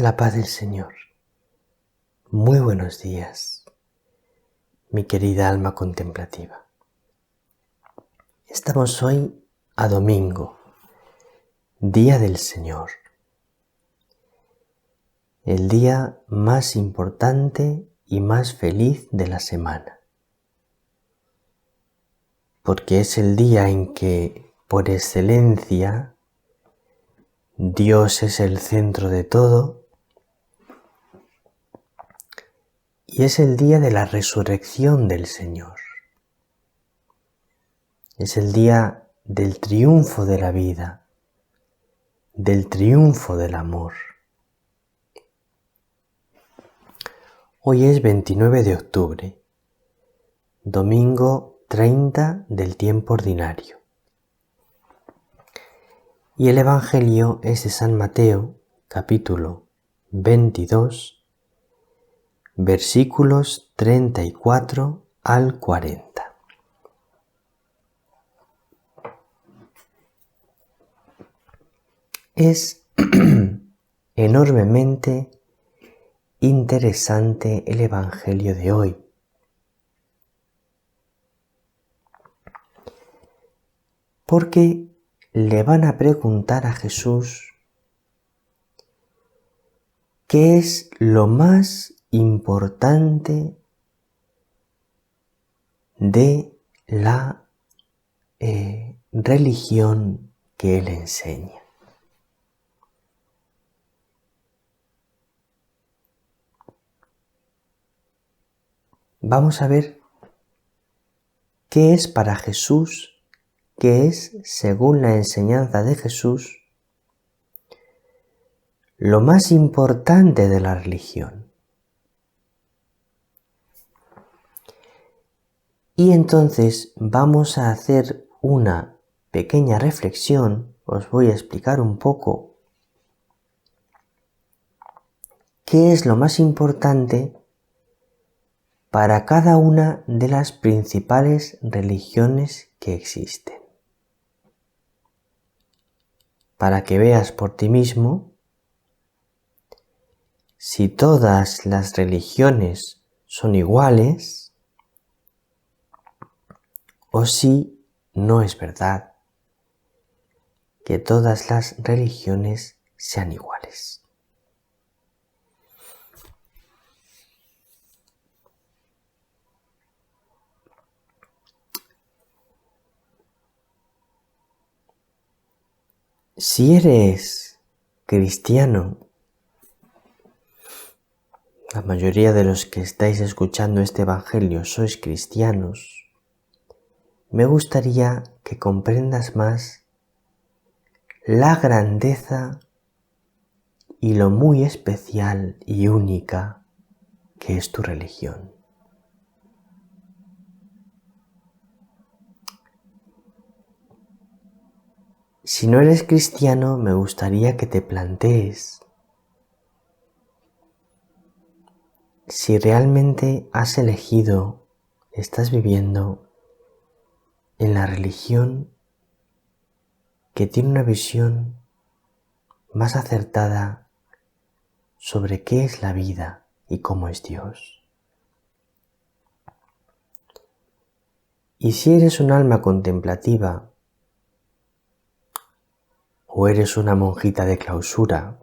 La paz del Señor. Muy buenos días, mi querida alma contemplativa. Estamos hoy a domingo, Día del Señor. El día más importante y más feliz de la semana. Porque es el día en que, por excelencia, Dios es el centro de todo y es el día de la resurrección del Señor. Es el día del triunfo de la vida, del triunfo del amor. Hoy es 29 de octubre, domingo 30 del tiempo ordinario. Y el Evangelio es de San Mateo, capítulo 22, versículos 34 al 40. Es enormemente interesante el Evangelio de hoy. Porque le van a preguntar a Jesús qué es lo más importante de la religión que él enseña. Vamos a ver qué es para Jesús, qué es, según la enseñanza de Jesús, lo más importante de la religión. Y entonces vamos a hacer una pequeña reflexión, os voy a explicar un poco qué es lo más importante para cada una de las principales religiones que existen. Para que veas por ti mismo si todas las religiones son iguales o si no es verdad que todas las religiones sean iguales. Si eres cristiano, la mayoría de los que estáis escuchando este Evangelio sois cristianos, me gustaría que comprendas más la grandeza y lo muy especial y única que es tu religión. Si no eres cristiano, me gustaría que te plantees si realmente has elegido, estás viviendo en la religión que tiene una visión más acertada sobre qué es la vida y cómo es Dios. Y si eres un alma contemplativa o eres una monjita de clausura,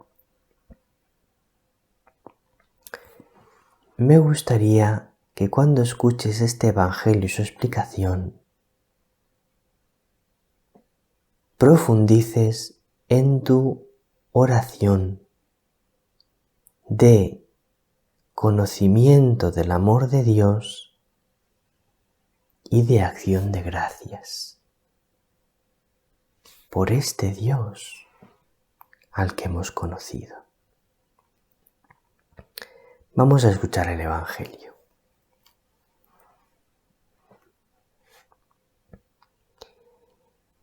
me gustaría que cuando escuches este Evangelio y su explicación, profundices en tu oración de conocimiento del amor de Dios y de acción de gracias por este Dios al que hemos conocido. Vamos a escuchar el Evangelio.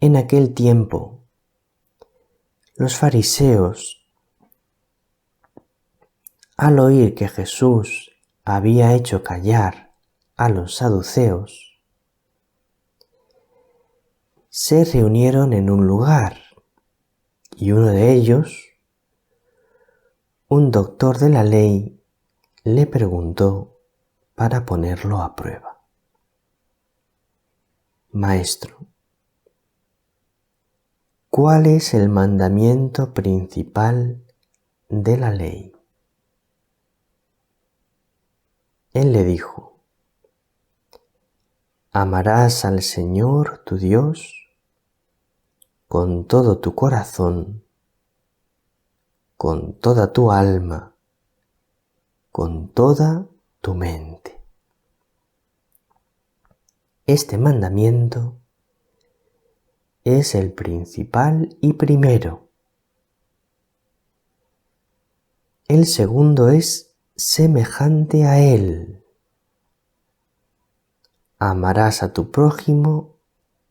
En aquel tiempo, los fariseos, al oír que Jesús había hecho callar a los saduceos, se reunieron en un lugar y uno de ellos, un doctor de la ley le preguntó para ponerlo a prueba: Maestro, ¿cuál es el mandamiento principal de la ley? Él le dijo: amarás al Señor tu Dios con todo tu corazón, con toda tu alma, con toda tu mente. Este mandamiento es el principal y primero. El segundo es semejante a él. Amarás a tu prójimo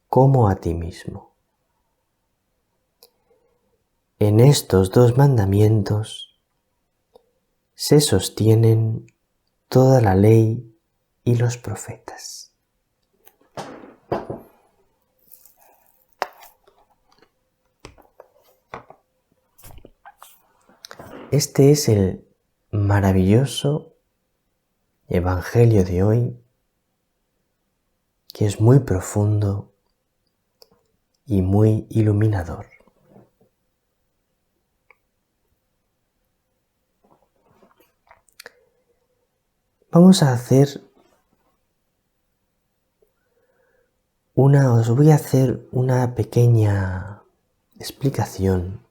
como a ti mismo. En estos dos mandamientos se sostienen toda la ley y los profetas. Este es el maravilloso Evangelio de hoy, que es muy profundo y muy iluminador. Os voy a hacer una pequeña explicación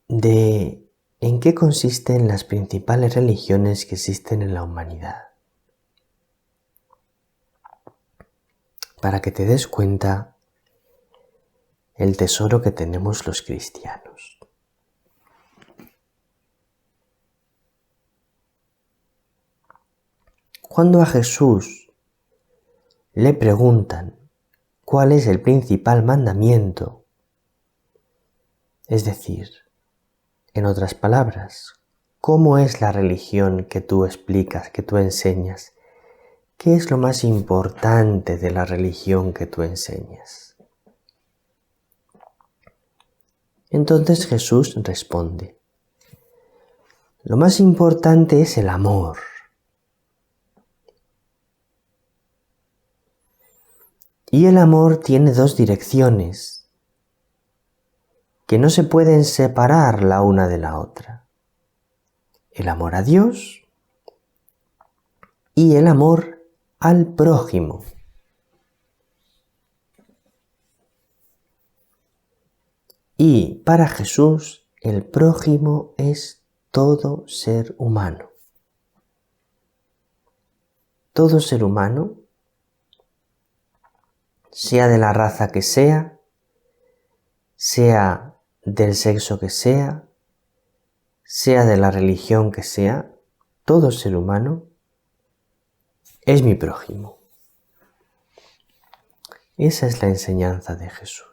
de en qué consisten las principales religiones que existen en la humanidad, para que te des cuenta el tesoro que tenemos los cristianos. Cuando a Jesús le preguntan cuál es el principal mandamiento, es decir, en otras palabras, ¿cómo es la religión que tú explicas, que tú enseñas? ¿Qué es lo más importante de la religión que tú enseñas? Entonces Jesús responde: lo más importante es el amor. Y el amor tiene dos direcciones que no se pueden separar la una de la otra: el amor a Dios y el amor al prójimo. Y para Jesús el prójimo es todo ser humano. Todo ser humano, sea de la raza que sea del sexo que sea de la religión que sea, todo ser humano es mi prójimo. Esa es la enseñanza de Jesús.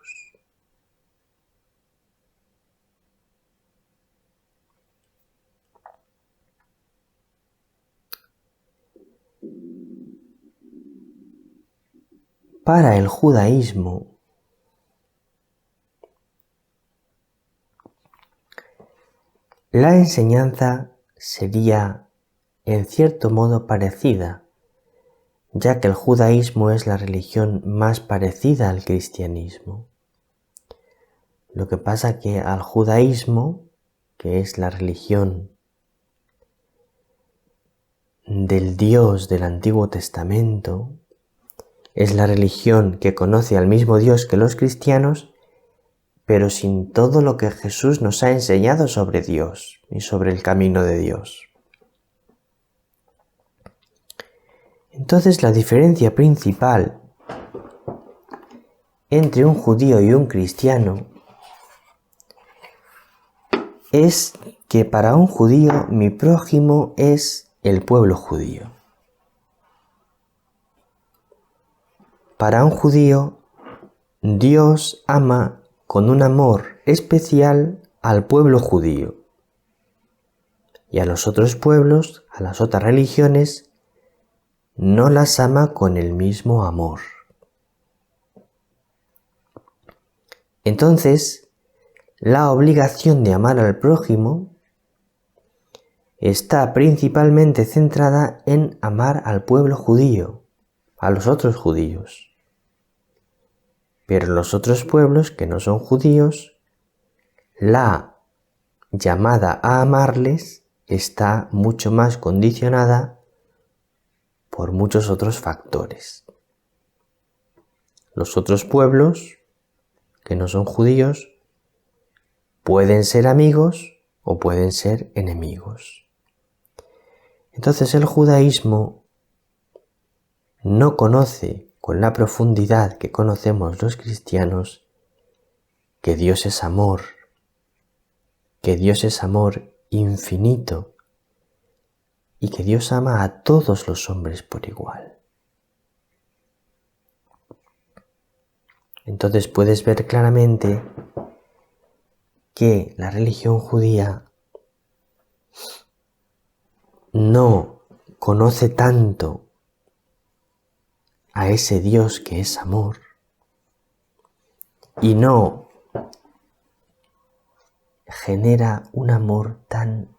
Para el judaísmo, la enseñanza sería en cierto modo parecida, ya que el judaísmo es la religión más parecida al cristianismo. Lo que pasa que al judaísmo, que es la religión del Dios del Antiguo Testamento, es la religión que conoce al mismo Dios que los cristianos, pero sin todo lo que Jesús nos ha enseñado sobre Dios y sobre el camino de Dios. Entonces la diferencia principal entre un judío y un cristiano es que para un judío mi prójimo es el pueblo judío. Para un judío, Dios ama con un amor especial al pueblo judío, y a los otros pueblos, a las otras religiones, no las ama con el mismo amor. Entonces, la obligación de amar al prójimo está principalmente centrada en amar al pueblo judío, a los otros judíos. Pero los otros pueblos que no son judíos, la llamada a amarles está mucho más condicionada por muchos otros factores. Los otros pueblos que no son judíos pueden ser amigos o pueden ser enemigos. Entonces el judaísmo no conoce con la profundidad que conocemos los cristianos que Dios es amor infinito y que Dios ama a todos los hombres por igual. Entonces puedes ver claramente que la religión judía no conoce tanto a ese Dios que es amor y no genera un amor tan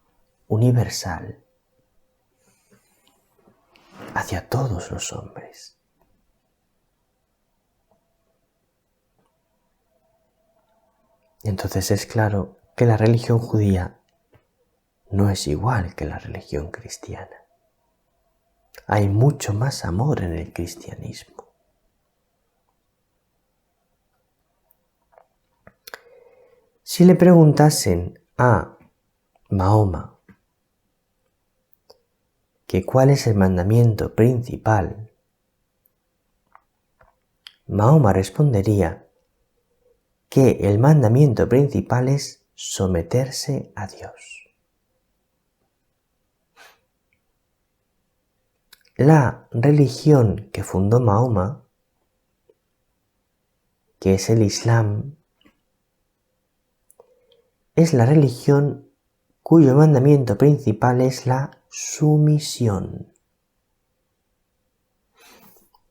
universal hacia todos los hombres. Entonces es claro que la religión judía no es igual que la religión cristiana. Hay mucho más amor en el cristianismo. Si le preguntasen a Mahoma que cuál es el mandamiento principal, Mahoma respondería que el mandamiento principal es someterse a Dios. La religión que fundó Mahoma, que es el Islam, es la religión cuyo mandamiento principal es la sumisión.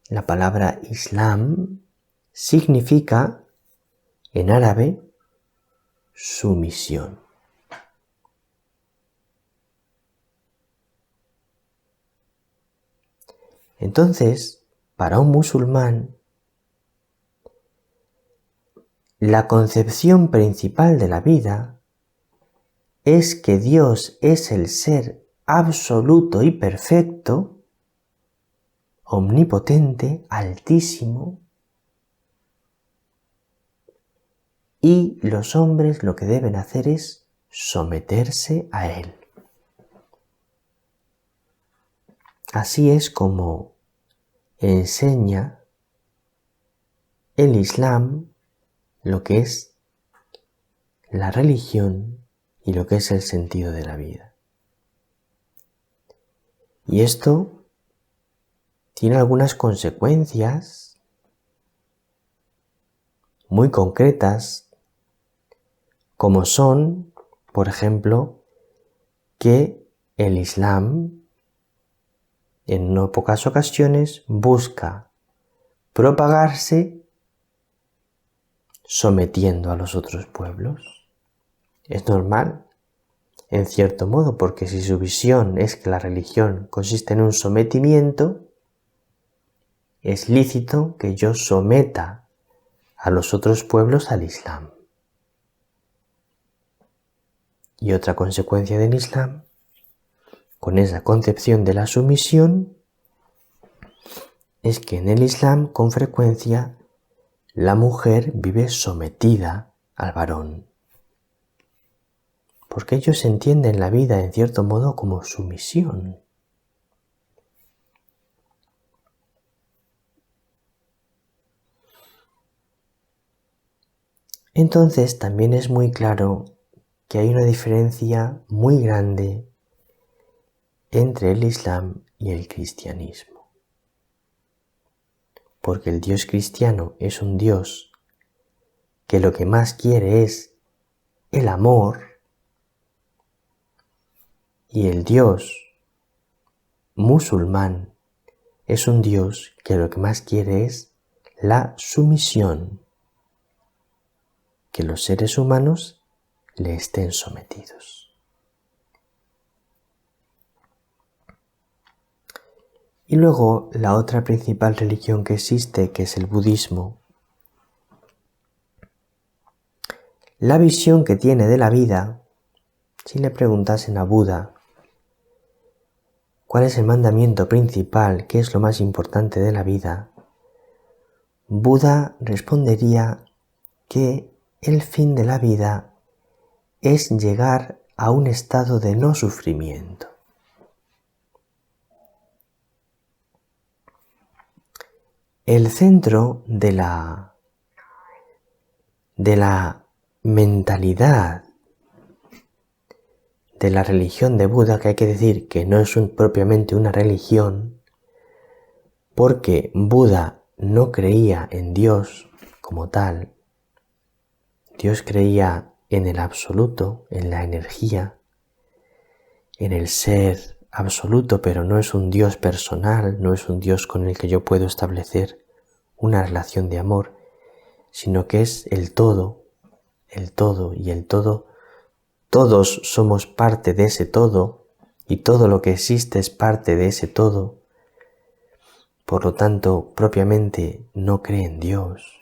La palabra Islam significa, en árabe, sumisión. Entonces, para un musulmán, la concepción principal de la vida es que Dios es el ser absoluto y perfecto, omnipotente, altísimo, y los hombres lo que deben hacer es someterse a Él. Así es como enseña el Islam lo que es la religión y lo que es el sentido de la vida. Y esto tiene algunas consecuencias muy concretas, como son, por ejemplo, que el Islam en no pocas ocasiones busca propagarse sometiendo a los otros pueblos. Es normal, en cierto modo, porque si su visión es que la religión consiste en un sometimiento, es lícito que yo someta a los otros pueblos al Islam. Y otra consecuencia del Islam, con esa concepción de la sumisión, es que en el Islam con frecuencia la mujer vive sometida al varón, porque ellos entienden la vida en cierto modo como sumisión. Entonces también es muy claro que hay una diferencia muy grande entre el Islam y el cristianismo. Porque el Dios cristiano es un Dios que lo que más quiere es el amor, y el Dios musulmán es un Dios que lo que más quiere es la sumisión, que los seres humanos le estén sometidos. Y luego la otra principal religión que existe, que es el budismo, la visión que tiene de la vida, si le preguntasen a Buda cuál es el mandamiento principal, qué es lo más importante de la vida, Buda respondería que el fin de la vida es llegar a un estado de no sufrimiento. El centro de la mentalidad de la religión de Buda, que hay que decir que no es propiamente una religión, porque Buda no creía en Dios como tal. Dios creía en el absoluto, en la energía, en el ser absoluto, pero no es un Dios personal, no es un Dios con el que yo puedo establecer una relación de amor, sino que es el todo y el todo. Todos somos parte de ese todo y todo lo que existe es parte de ese todo. Por lo tanto, propiamente no cree en Dios.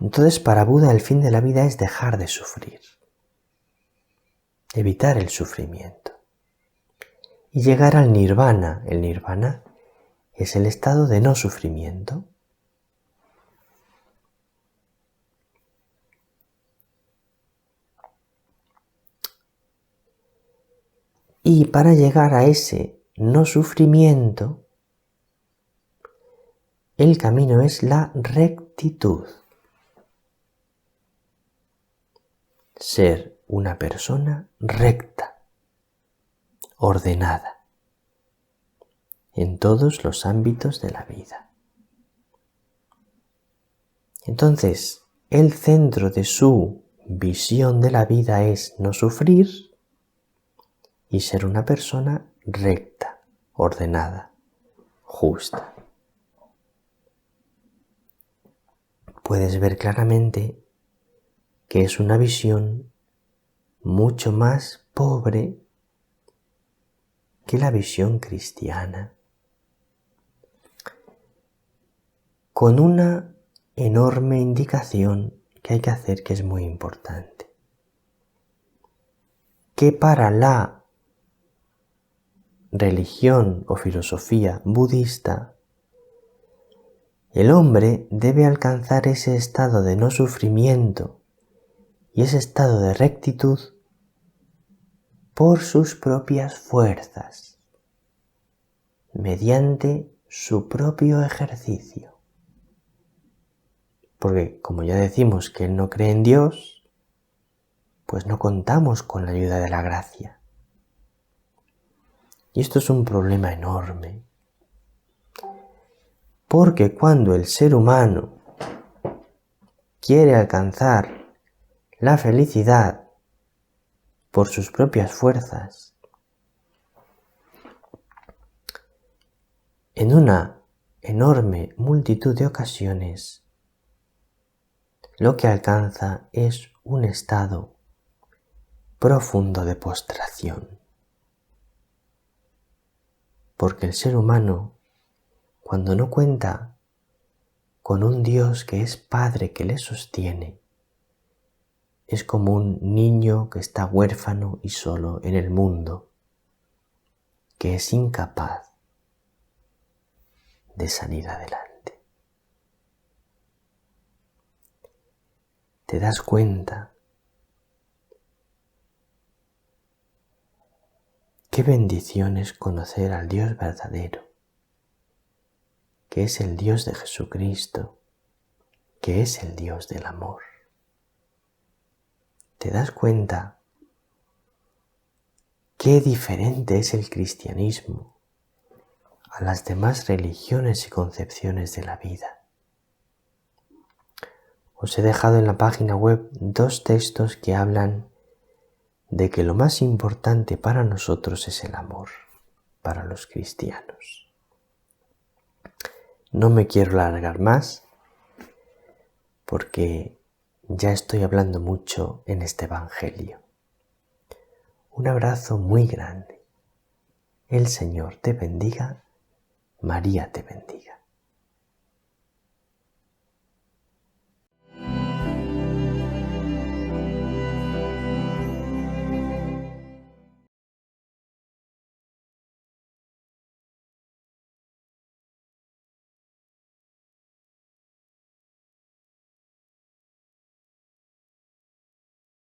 Entonces, para Buda el fin de la vida es dejar de sufrir, evitar el sufrimiento y llegar al nirvana. El nirvana es el estado de no sufrimiento. Y para llegar a ese no sufrimiento, el camino es la rectitud. Ser una persona recta, ordenada, en todos los ámbitos de la vida. Entonces, el centro de su visión de la vida es no sufrir y ser una persona recta, ordenada, justa. Puedes ver claramente que es una visión mucho más pobre que la visión cristiana, con una enorme indicación que hay que hacer, que es muy importante, que para la religión o filosofía budista, el hombre debe alcanzar ese estado de no sufrimiento y ese estado de rectitud por sus propias fuerzas, mediante su propio ejercicio. Porque como ya decimos que él no cree en Dios, pues no contamos con la ayuda de la gracia. Y esto es un problema enorme. Porque cuando el ser humano quiere alcanzar la felicidad por sus propias fuerzas, en una enorme multitud de ocasiones, lo que alcanza es un estado profundo de postración. Porque el ser humano, cuando no cuenta con un Dios que es Padre que le sostiene, es como un niño que está huérfano y solo en el mundo, que es incapaz de salir adelante. ¿Te das cuenta? Qué bendición es conocer al Dios verdadero, que es el Dios de Jesucristo, que es el Dios del amor. ¿Te das cuenta qué diferente es el cristianismo a las demás religiones y concepciones de la vida? Os he dejado en la página web 2 textos que hablan de que lo más importante para nosotros es el amor, para los cristianos. No me quiero alargar más porque ya estoy hablando mucho en este Evangelio. Un abrazo muy grande. El Señor te bendiga. María te bendiga.